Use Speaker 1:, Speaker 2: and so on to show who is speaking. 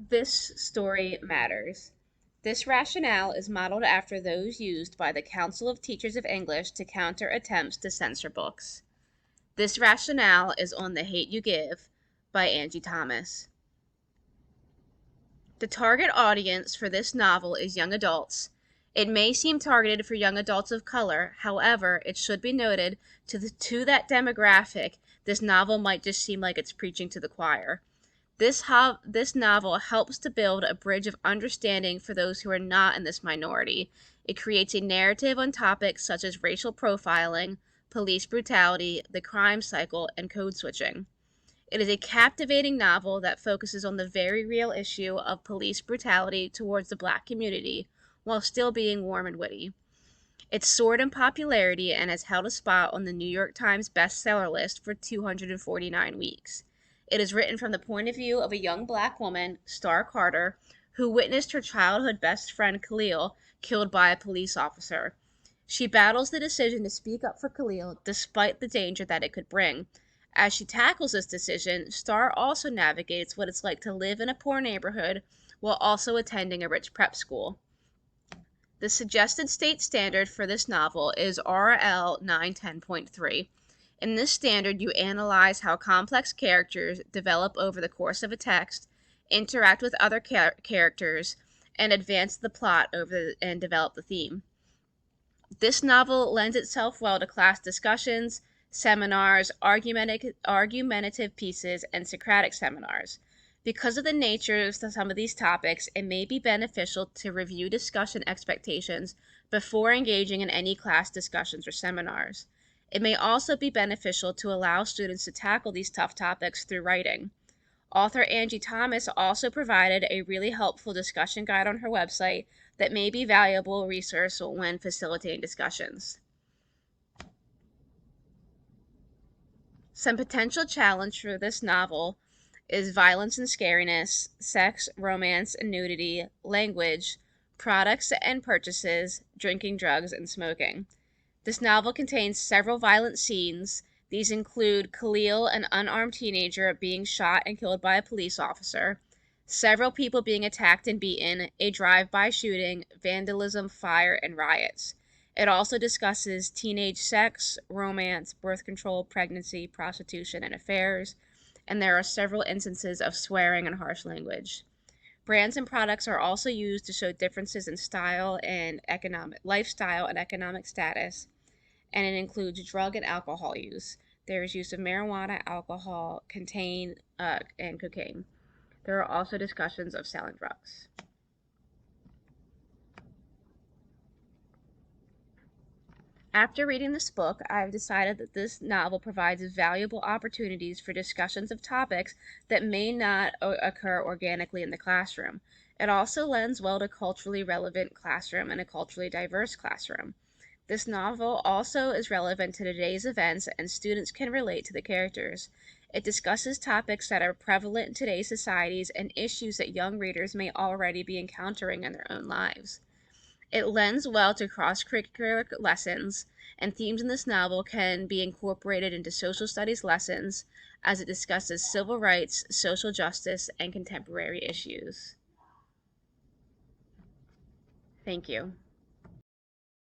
Speaker 1: This story matters. This rationale is modeled after those used by the Council of Teachers of English to counter attempts to censor books. This rationale is on The Hate You Give by Angie Thomas. The target audience for this novel is young adults. It may seem targeted for young adults of color, however, it should be noted to that demographic, this novel might just seem like it's preaching to the choir. This novel helps to build a bridge of understanding for those who are not in this minority. It creates a narrative on topics such as racial profiling, police brutality, the crime cycle, and code switching. It is a captivating novel that focuses on the very real issue of police brutality towards the Black community while still being warm and witty. It soared in popularity and has held a spot on the New York Times bestseller list for 249 weeks. It is written from the point of view of a young Black woman, Star Carter, who witnessed her childhood best friend Khalil killed by a police officer. She battles the decision to speak up for Khalil despite the danger that it could bring. As she tackles this decision, Star also navigates what it's like to live in a poor neighborhood while also attending a rich prep school. The suggested state standard for this novel is RL 910.3. In this standard, you analyze how complex characters develop over the course of a text, interact with other characters, and advance the plot and develop the theme. This novel lends itself well to class discussions, seminars, argumentative pieces, and Socratic seminars. Because of the nature of some of these topics, it may be beneficial to review discussion expectations before engaging in any class discussions or seminars. It may also be beneficial to allow students to tackle these tough topics through writing. Author Angie Thomas also provided a really helpful discussion guide on her website that may be valuable resource when facilitating discussions. Some potential challenge for this novel is violence and scariness, sex, romance and nudity, language, products and purchases, drinking, drugs, and smoking. This novel contains several violent scenes. These include Khalil, an unarmed teenager, being shot and killed by a police officer, several people being attacked and beaten, a drive-by shooting, vandalism, fire, and riots. It also discusses teenage sex, romance, birth control, pregnancy, prostitution, and affairs, and there are several instances of swearing and harsh language. Brands and products are also used to show differences in style and lifestyle and economic status, and it includes drug and alcohol use. There is use of marijuana, alcohol, and cocaine. There are also discussions of selling drugs. After reading this book, I have decided that this novel provides valuable opportunities for discussions of topics that may not occur organically in the classroom. It also lends well to culturally relevant classroom and a culturally diverse classroom. This novel also is relevant to today's events, and students can relate to the characters. It discusses topics that are prevalent in today's societies and issues that young readers may already be encountering in their own lives. It lends well to cross-curricular lessons, and themes in this novel can be incorporated into social studies lessons as it discusses civil rights, social justice, and contemporary issues. Thank you.